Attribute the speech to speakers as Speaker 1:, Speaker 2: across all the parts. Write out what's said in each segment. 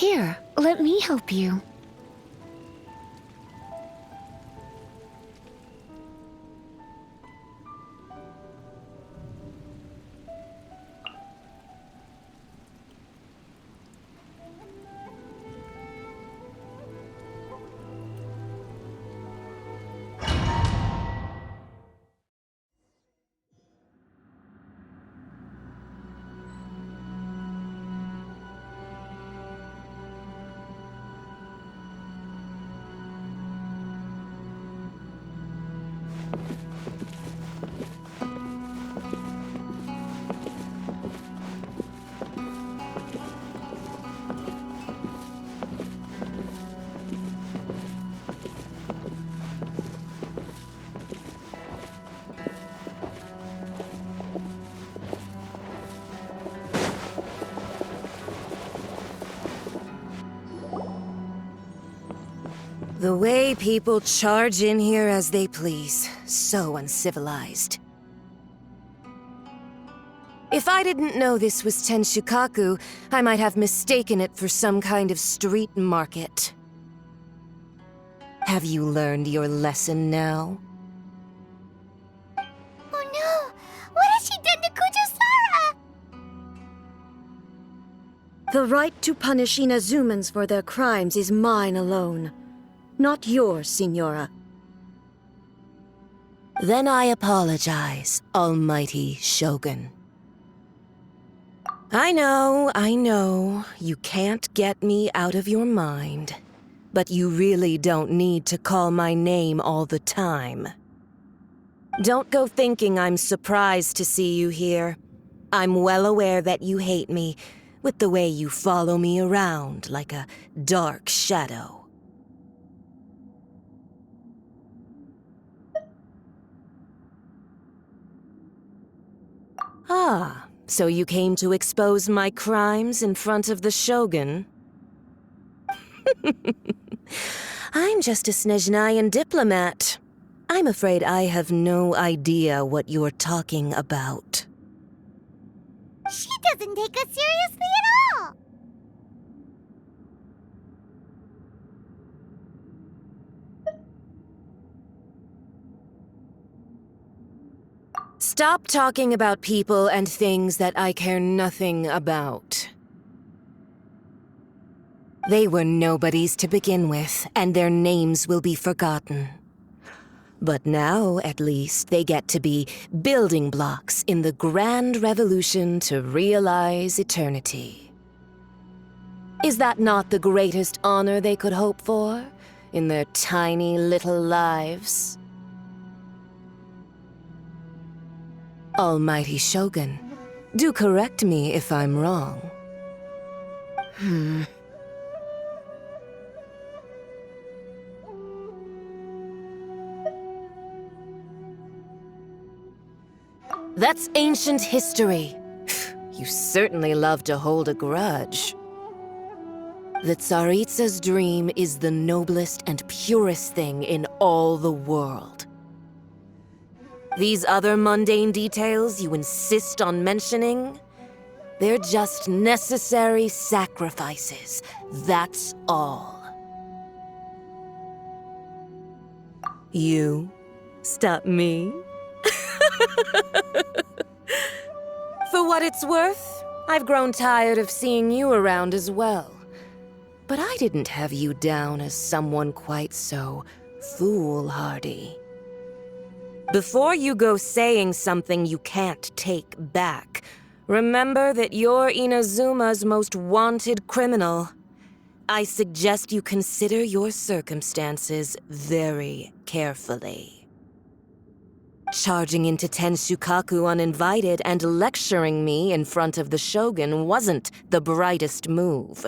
Speaker 1: Here, let me help you.
Speaker 2: The way people charge in here as they please. So uncivilized. If I didn't know this was Tenshukaku, I might have mistaken it for some kind of street market. Have you learned your lesson now?
Speaker 3: Oh no! What has she done to Kujusara?
Speaker 4: The right to punish Inazumans for their crimes is mine alone. Not yours, Signora.
Speaker 2: Then I apologize, Almighty Shogun. I know, you can't get me out of your mind. But you really don't need to call my name all the time. Don't go thinking I'm surprised to see you here. I'm well aware that you hate me, with the way you follow me around like a dark shadow. Ah, so you came to expose my crimes in front of the Shogun? I'm just a Snezhnayan diplomat. I'm afraid I have no idea what you're talking about.
Speaker 3: She doesn't take us seriously at all!
Speaker 2: Stop talking about people and things that I care nothing about. They were nobodies to begin with, and their names will be forgotten. But now, at least, they get to be building blocks in the grand revolution to realize eternity. Is that not the greatest honor they could hope for, in their tiny little lives? Almighty Shogun, do correct me if I'm wrong. That's ancient history. You certainly love to hold a grudge. The Tsaritsa's dream is the noblest and purest thing in all the world. These other mundane details you insist on mentioning, they're just necessary sacrifices, that's all. You stop me? For what it's worth, I've grown tired of seeing you around as well. But I didn't have you down as someone quite so foolhardy. Before you go saying something you can't take back, remember that you're Inazuma's most wanted criminal. I suggest you consider your circumstances very carefully. Charging into Tenshukaku uninvited and lecturing me in front of the Shogun wasn't the brightest move.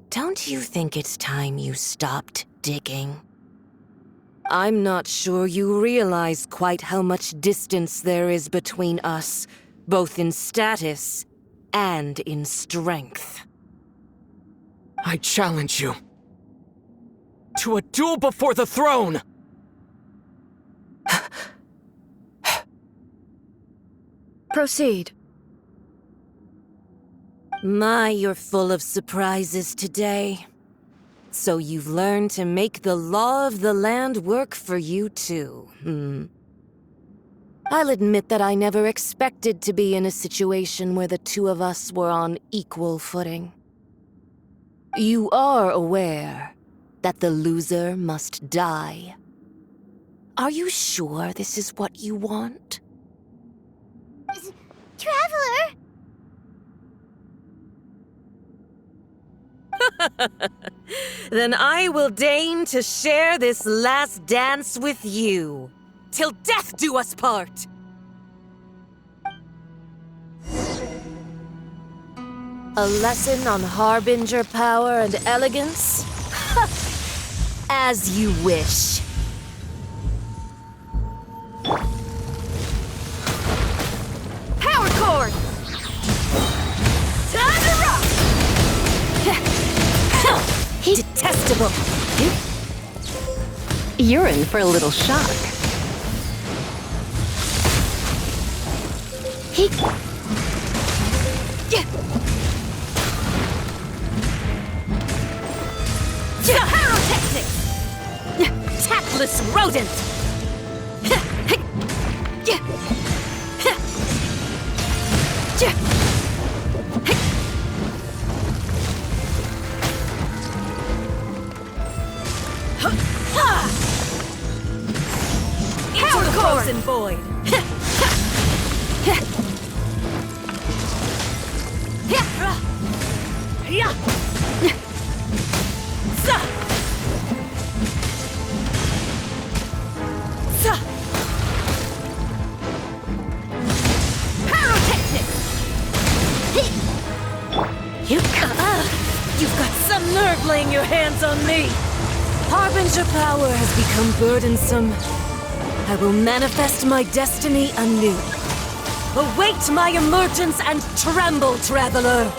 Speaker 2: Don't you think it's time you stopped digging? I'm not sure you realize quite how much distance there is between us, both in status and in strength.
Speaker 5: I challenge you to a duel before the throne!
Speaker 4: Proceed.
Speaker 2: My, you're full of surprises today. So you've learned to make the law of the land work for you too, hmm? I'll admit that I never expected to be in a situation where the two of us were on equal footing. You are aware that the loser must die. Are you sure this is what you want?
Speaker 3: Traveler!
Speaker 2: Then I will deign to share this last dance with you. Till death do us part! A lesson on Harbinger power and elegance? As you wish. Power cord! Time to rock! Detestable!
Speaker 1: You're in for a little shock.
Speaker 2: Pyrotechnics! Tactless rodent! Power frozen void! You've got some nerve laying your hands on me! Harbinger power has become burdensome. I will manifest my destiny anew. Await my emergence and tremble, traveler!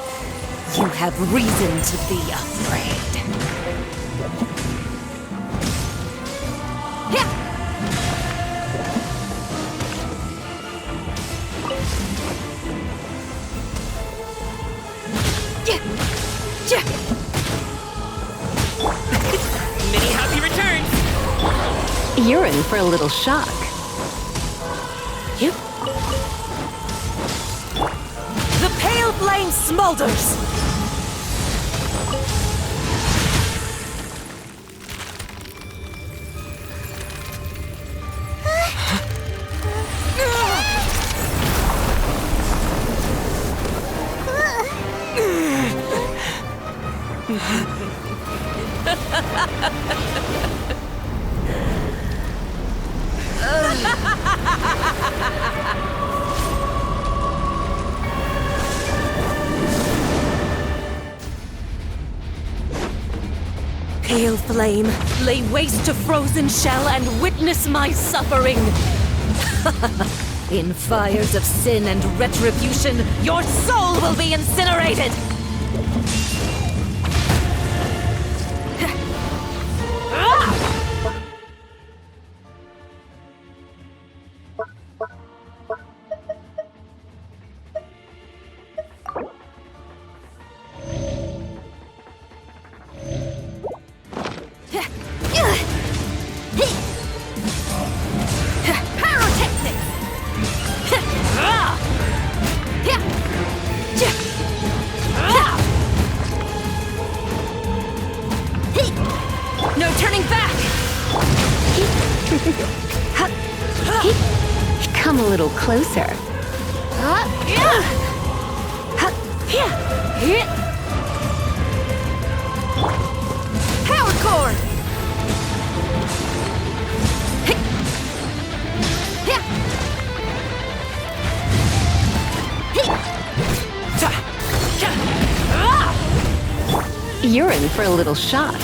Speaker 2: You have reason to be afraid.
Speaker 5: Many happy returns!
Speaker 1: You're in for a little shock.
Speaker 2: The pale flame smolders! Pale flame, lay waste to frozen shell and witness my suffering. In fires of sin and retribution, your soul will be incinerated! No turning back!
Speaker 1: Come a little closer.
Speaker 2: Power cord!
Speaker 1: You're in for a little shock.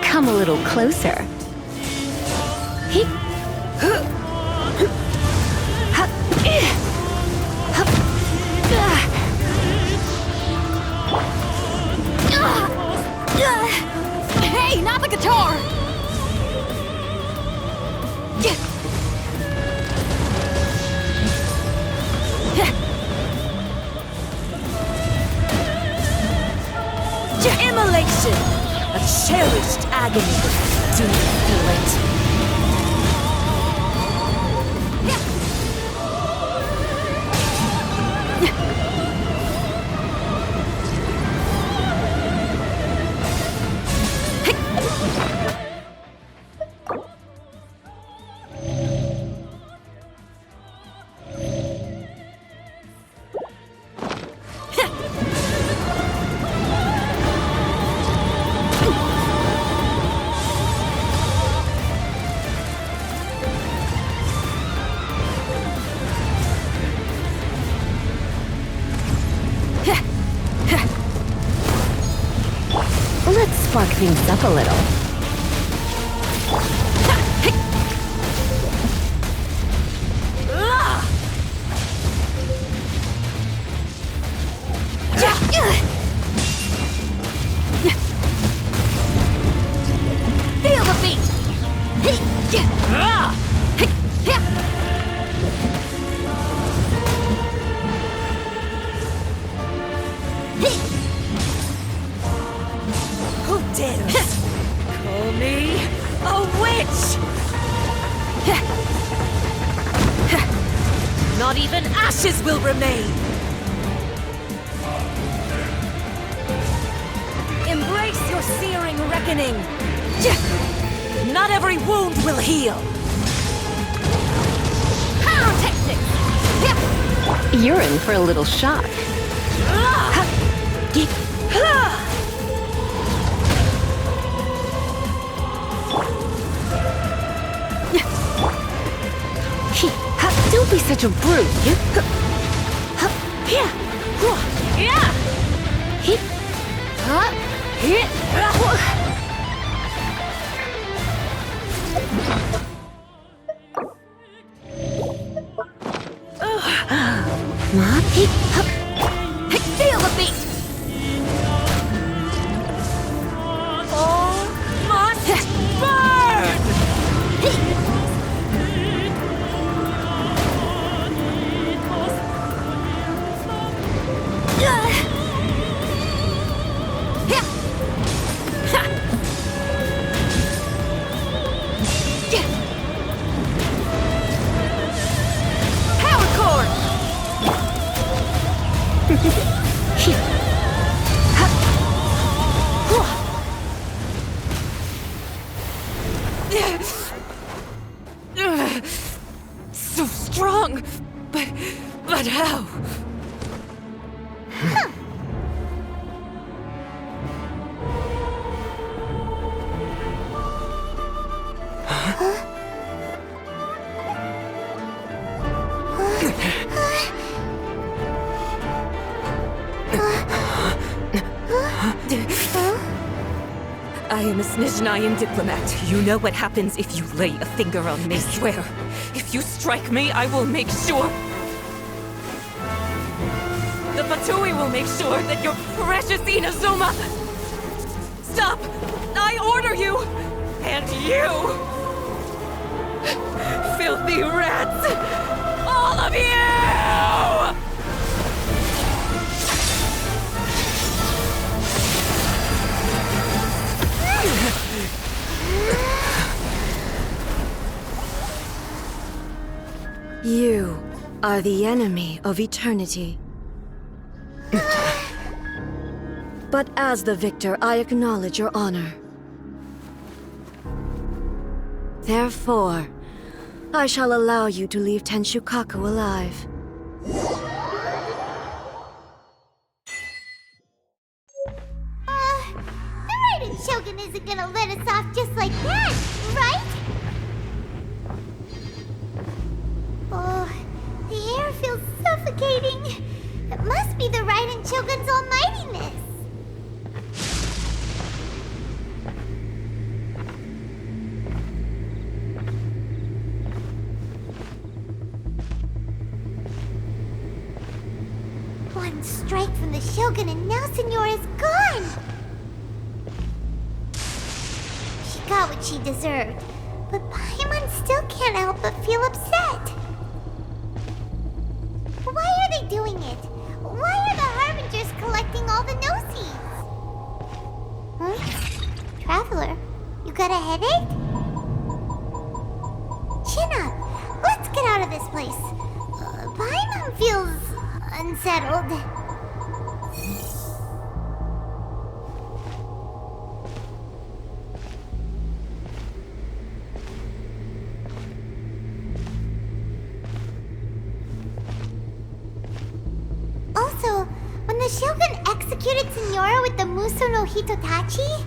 Speaker 1: Come a little closer.
Speaker 3: Hey, not the guitar!
Speaker 1: things up a little.
Speaker 2: Feel the beat! Who dares call me a witch? Not even ashes will remain! Embrace your searing reckoning! Not every wound will heal! Pyrotechnics!
Speaker 1: You're in for a little shock. Don't be such a brute.
Speaker 2: Feel the beat! All must burn! Power cord! So strong, but how? I am a Snezhnayan diplomat. You know what happens if you lay a finger on me, swear. If you strike me, I will make sure... The Fatui will make sure that your precious Inazuma... Stop! I order you! And you! Filthy rats! All of you!
Speaker 4: You are the enemy of eternity. But as the victor, I acknowledge your honor. Therefore, I shall allow you to leave Tenshukaku alive.
Speaker 3: The Raiden Shogun isn't gonna let us off just like that, right? Oh, the air feels suffocating. It must be the Raiden Shogun's almightiness. One strike from the Shogun and now Signora's gone! She got what she deserved, but Paimon still can't help but feel upset. Why are they doing it? Why are the Harbingers collecting all the no-seeds? Huh? Traveler, you got a headache? Chin up! Let's get out of this place. Paimon feels... unsettled. Also, when the Shogun executed Signora with the Muso no Hitotachi,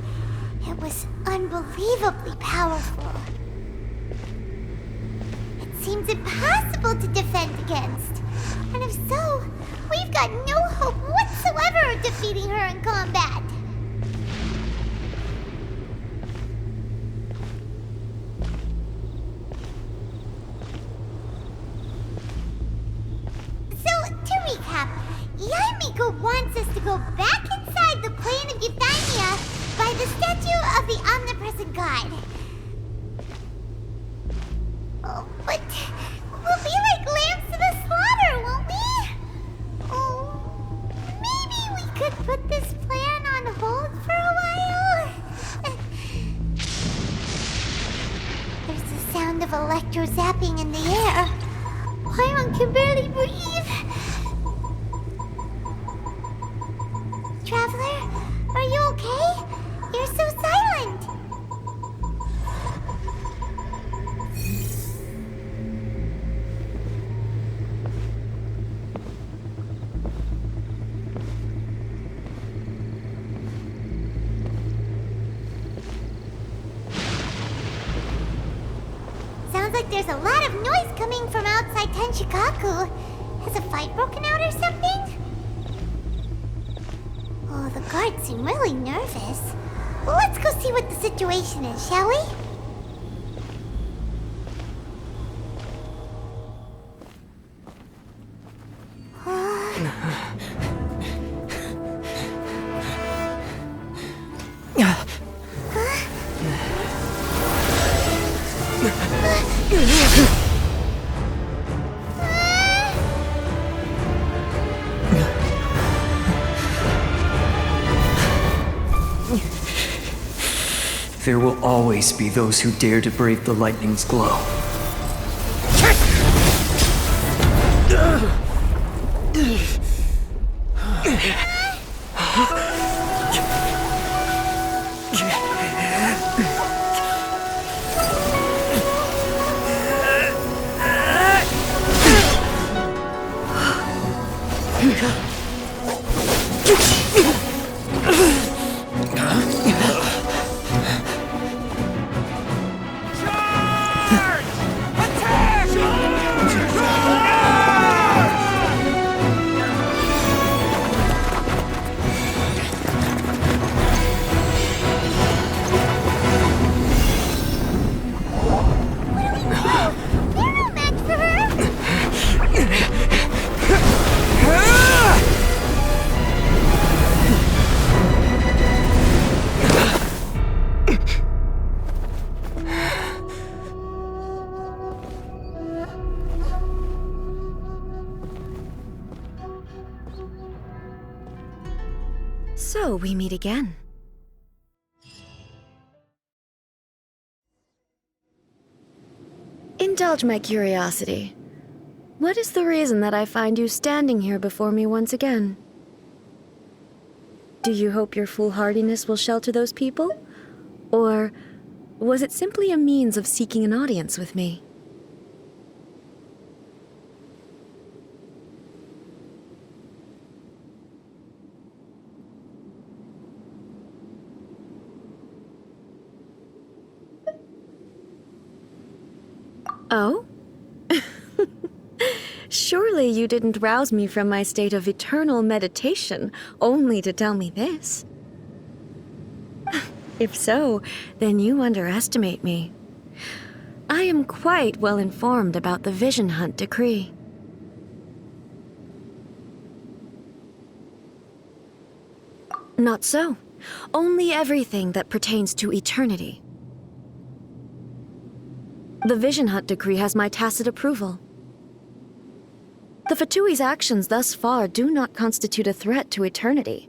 Speaker 3: it was unbelievably powerful. It seems impossible to defend against. And if so, we've got no hope whatsoever of defeating her in combat. Chicago wants us to go back inside the plane of Euthymia by the statue of the omnipresent god. Oh, but we'll be like lambs to the slaughter, won't we? Oh, maybe we could put this plan on hold for a while? There's the sound of electro-zapping in the air. Paimon can barely breathe. Traveler, are you okay? You're so silent. Sounds like there's a lot of noise coming from outside Tenshikaku. Has a fight broken out or something? Oh, the guards seem really nervous. Well, let's go see what the situation is, shall we?
Speaker 6: There will always be those who dare to brave the lightning's glow.
Speaker 4: So we meet again. Indulge my curiosity. What is the reason that I find you standing here before me once again? Do you hope your foolhardiness will shelter those people? Or was it simply a means of seeking an audience with me? Oh? Surely you didn't rouse me from my state of eternal meditation only to tell me this. If so, then you underestimate me. I am quite well informed about the Vision Hunt decree. Not so. Only everything that pertains to eternity. The Vision Hunt decree has my tacit approval. The Fatui's actions thus far do not constitute a threat to eternity.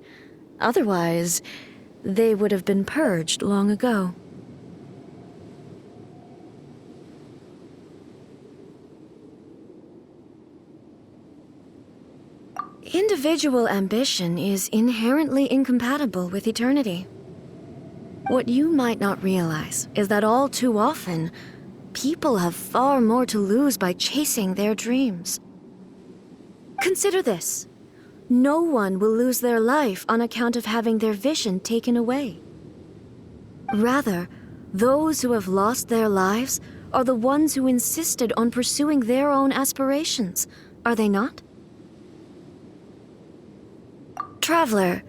Speaker 4: Otherwise, they would have been purged long ago. Individual ambition is inherently incompatible with eternity. What you might not realize is that all too often, people have far more to lose by chasing their dreams. Consider this. No one will lose their life on account of having their vision taken away. Rather, those who have lost their lives are the ones who insisted on pursuing their own aspirations, are they not? Traveler,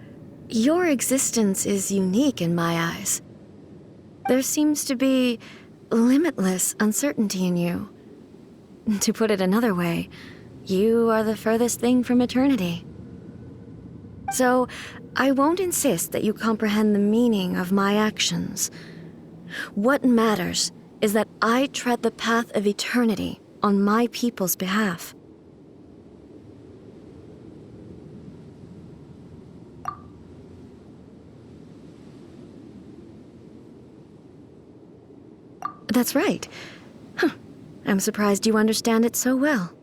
Speaker 4: your existence is unique in my eyes. There seems to be limitless uncertainty in you. To put it another way, you are the furthest thing from eternity. So, I won't insist that you comprehend the meaning of my actions. What matters is that I tread the path of eternity on my people's behalf. That's right. Huh. I'm surprised you understand it so well.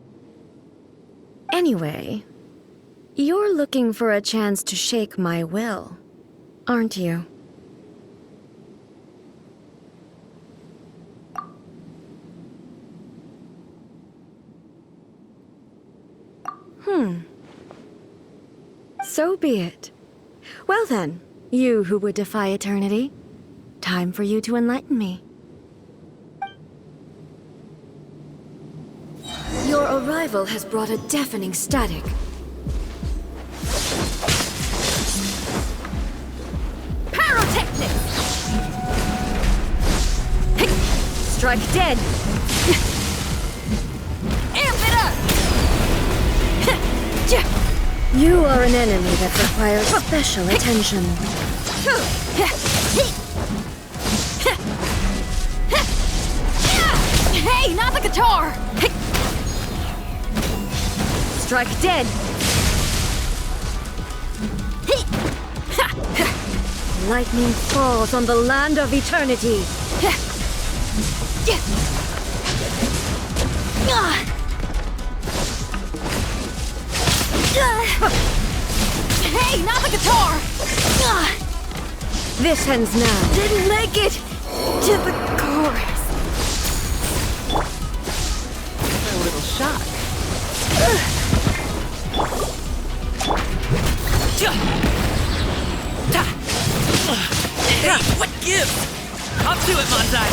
Speaker 4: Anyway, you're looking for a chance to shake my will, aren't you? So be it. Well then, you who would defy eternity, time for you to enlighten me. Your arrival has brought a deafening static. Pyrotechnics! Strike dead! Amp it up! You are an enemy that requires special attention. Hey, not the guitar! Strike dead! Lightning falls on the land of eternity. Hey, not the guitar! This ends now. Didn't make it to the chorus.
Speaker 1: A little shock.
Speaker 5: Hey, what gives? Up to it, Manzai!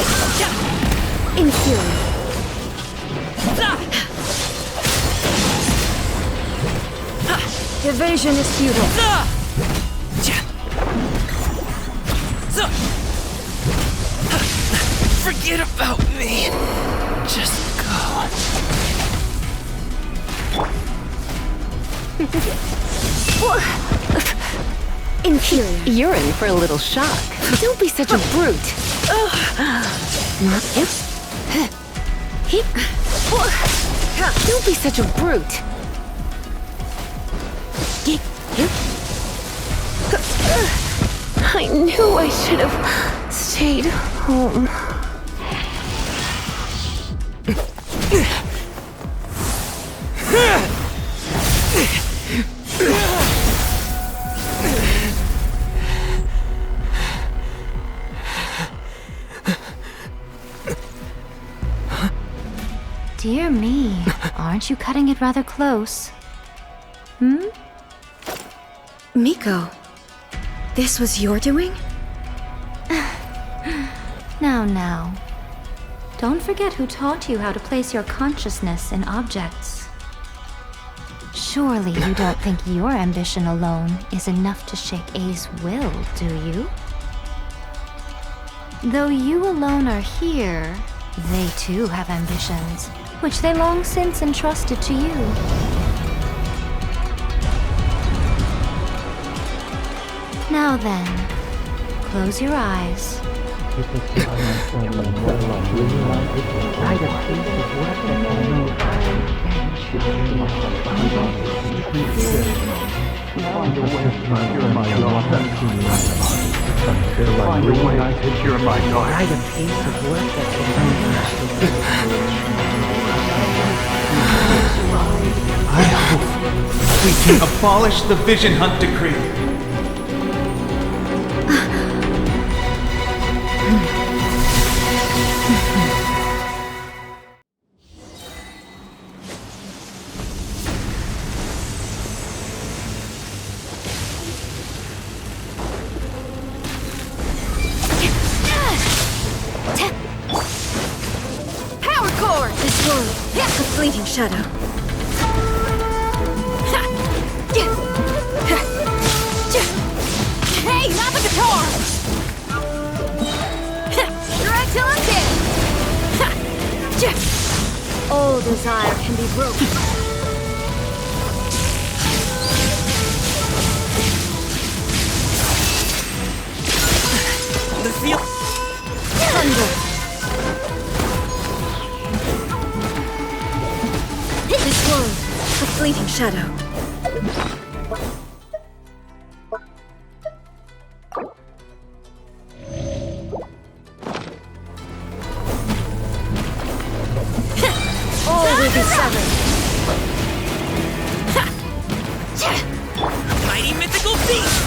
Speaker 4: Infuriate. Evasion is futile.
Speaker 5: Forget about me. Just go.
Speaker 4: Infuriate.
Speaker 1: You're in for a little shock. Don't be such a brute. Don't be such a brute. I knew I should have stayed home.
Speaker 7: Dear me, aren't you cutting it rather close?
Speaker 4: Miko, this was your doing?
Speaker 7: Now. Don't forget who taught you how to place your consciousness in objects. Surely you don't think your ambition alone is enough to shake A's will, do you? Though you alone are here, they too have ambitions, which they long since entrusted to you. Now then, close your eyes.
Speaker 8: I hope we can abolish the Vision Hunt Decree.
Speaker 4: Power core! This one, a fleeting shadow.
Speaker 2: Hey, not the guitar! Right till I'm dead!
Speaker 4: All desire can be broken. a fleeting shadow. All will be severed.
Speaker 5: Mighty mythical beast!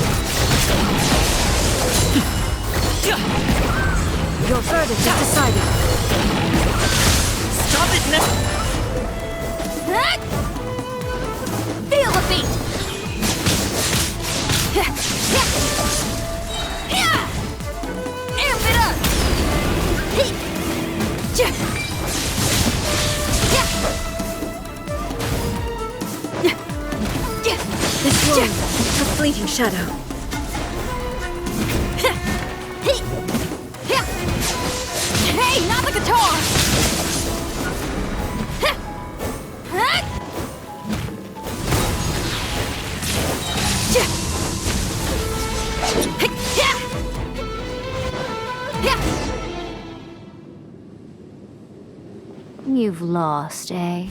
Speaker 4: Your verdict is decided.
Speaker 5: Stop it now!
Speaker 3: Feel the beat! Amp it up!
Speaker 4: This one, a fleeting shadow.
Speaker 3: Hey, not the guitar!
Speaker 7: You've lost, eh?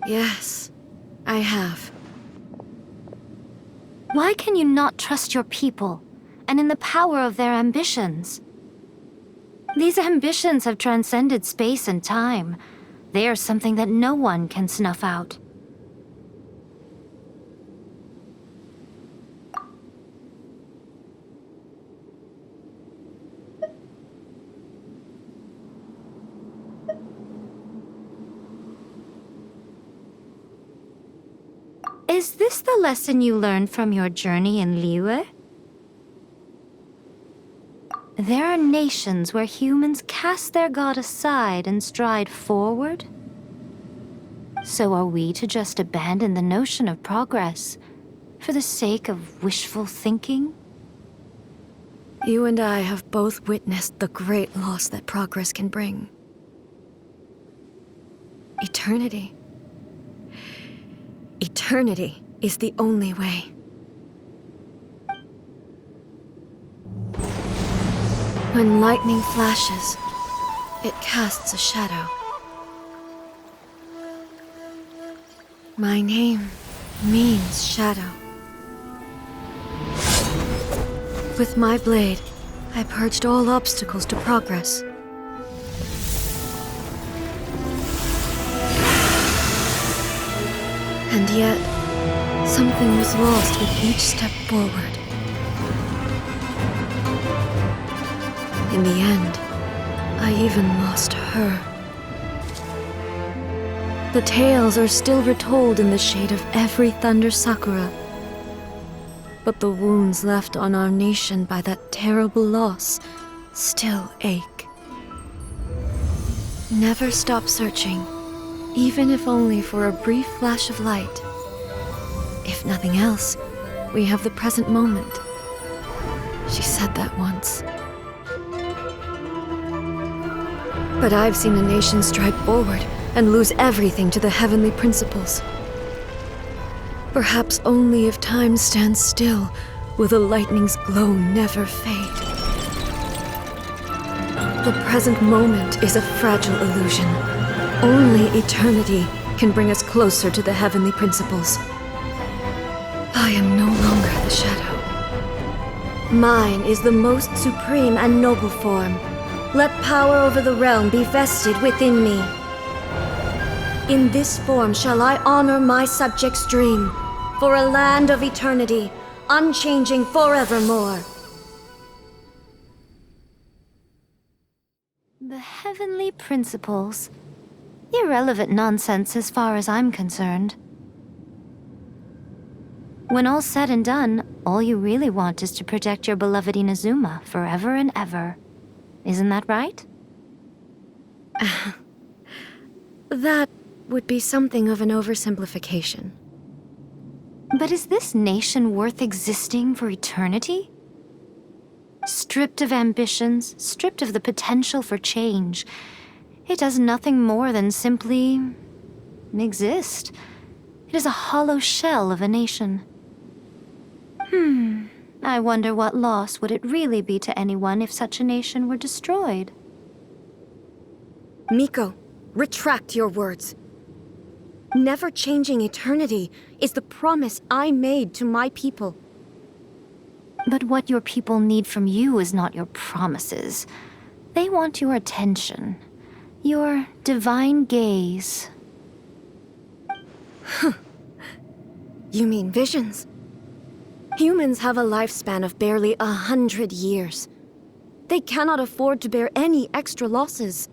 Speaker 4: Yes, I have.
Speaker 7: Why can you not trust your people, and in the power of their ambitions? These ambitions have transcended space and time. They are something that no one can snuff out. Is this the lesson you learned from your journey in Liyue? There are nations where humans cast their god aside and stride forward. So are we to just abandon the notion of progress for the sake of wishful thinking?
Speaker 4: You and I have both witnessed the great loss that progress can bring. Eternity. Eternity is the only way. When lightning flashes, it casts a shadow. My name means shadow. With my blade, I purged all obstacles to progress. And yet, something was lost with each step forward. In the end, I even lost her. The tales are still retold in the shade of every Thunder Sakura. But the wounds left on our nation by that terrible loss still ache. Never stop searching, even if only for a brief flash of light. If nothing else, we have the present moment. She said that once. But I've seen a nation stride forward and lose everything to the heavenly principles. Perhaps only if time stands still will the lightning's glow never fade. The present moment is a fragile illusion. Only eternity can bring us closer to the heavenly principles. I am no longer the shadow. Mine is the most supreme and noble form. Let power over the realm be vested within me. In this form shall I honor my subjects' dream, for a land of eternity, unchanging forevermore.
Speaker 7: The heavenly principles. Irrelevant nonsense as far as I'm concerned. When all's said and done, all you really want is to protect your beloved Inazuma forever and ever. Isn't that right?
Speaker 4: That would be something of an oversimplification.
Speaker 7: But is this nation worth existing for eternity? Stripped of ambitions, stripped of the potential for change, it does nothing more than simply exist. It is a hollow shell of a nation. I wonder what loss would it really be to anyone if such a nation were destroyed?
Speaker 4: Miko, retract your words. Never changing eternity is the promise I made to my people.
Speaker 7: But what your people need from you is not your promises. They want your attention. Your divine gaze.
Speaker 4: You mean visions? Humans have a lifespan of barely 100 years. They cannot afford to bear any extra losses.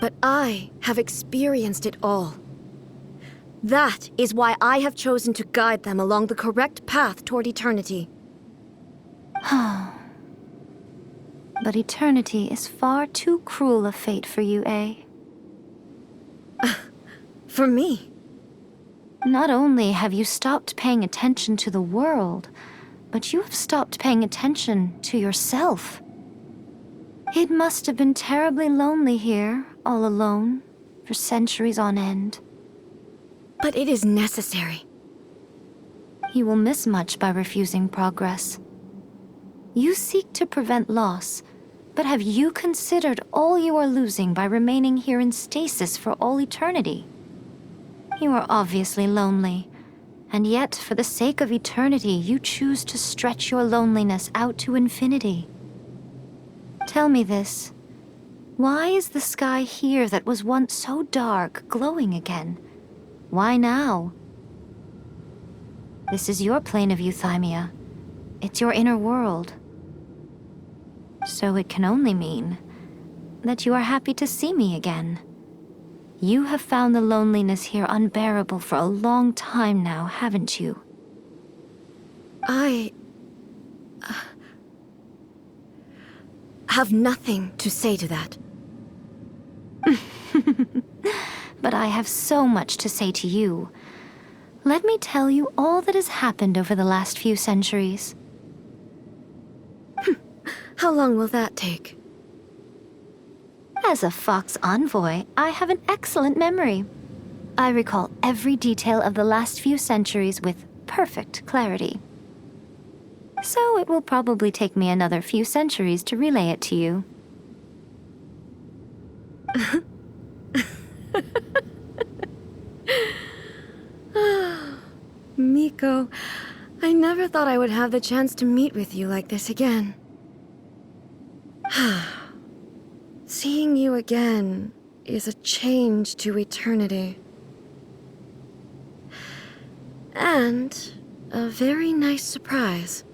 Speaker 4: But I have experienced it all. That is why I have chosen to guide them along the correct path toward eternity.
Speaker 7: But eternity is far too cruel a fate for you, eh?
Speaker 4: For me?
Speaker 7: Not only have you stopped paying attention to the world, but you have stopped paying attention to yourself. It must have been terribly lonely here, all alone, for centuries on end.
Speaker 4: But it is necessary.
Speaker 7: You will miss much by refusing progress. You seek to prevent loss, but have you considered all you are losing by remaining here in stasis for all eternity? You are obviously lonely, and yet for the sake of eternity you choose to stretch your loneliness out to infinity. Tell me this. Why is the sky here that was once so dark glowing again? Why now? This is your plane of euthymia. It's your inner world. So it can only mean that you are happy to see me again. You have found the loneliness here unbearable for a long time now, haven't you?
Speaker 4: I have nothing to say to that.
Speaker 7: But I have so much to say to you. Let me tell you all that has happened over the last few centuries.
Speaker 4: How long will that take?
Speaker 7: As a Fox envoy, I have an excellent memory. I recall every detail of the last few centuries with perfect clarity. So it will probably take me another few centuries to relay it to you.
Speaker 4: Miko, I never thought I would have the chance to meet with you like this again. Seeing you again is a change to eternity. And a very nice surprise.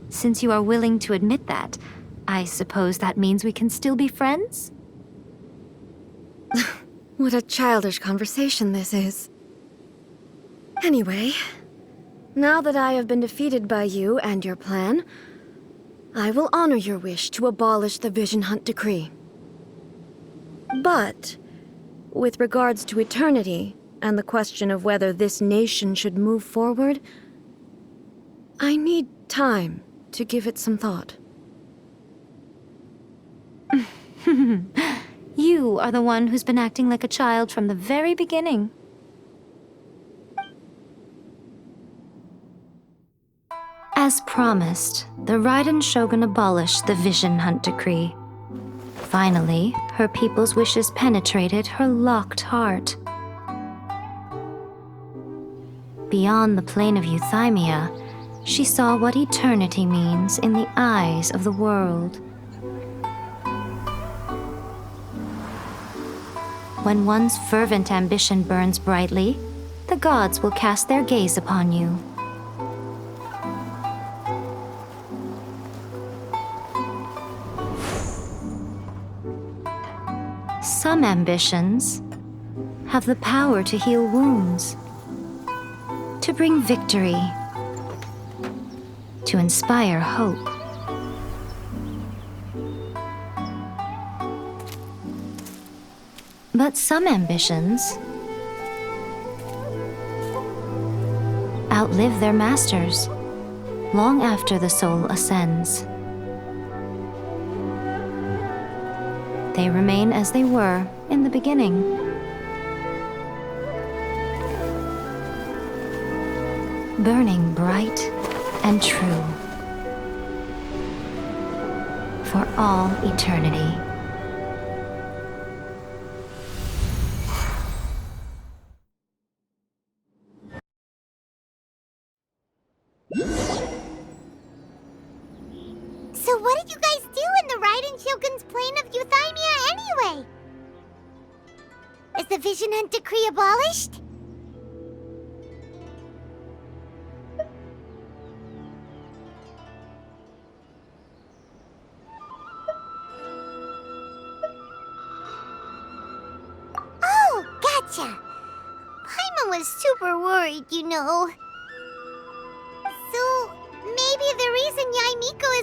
Speaker 7: Since you are willing to admit that, I suppose that means we can still be friends?
Speaker 4: What a childish conversation this is. Anyway, now that I have been defeated by you and your plan, I will honor your wish to abolish the Vision Hunt Decree. But, with regards to eternity and the question of whether this nation should move forward, I need time to give it some thought.
Speaker 7: You are the one who's been acting like a child from the very beginning. As promised, the Raiden Shogun abolished the Vision Hunt Decree. Finally, her people's wishes penetrated her locked heart. Beyond the plane of euthymia, she saw what eternity means in the eyes of the world. When one's fervent ambition burns brightly, the gods will cast their gaze upon you. Some ambitions have the power to heal wounds, to bring victory, to inspire hope. But some ambitions outlive their masters long after the soul ascends. They remain as they were in the beginning. Burning bright and true for all eternity.
Speaker 3: So what did you guys do in the Raiden Shogun's plane of Euthymia anyway? Is the Vision Hunt Decree abolished? Oh, gotcha. Paimon was super worried, you know. So, maybe the reason Yaimiko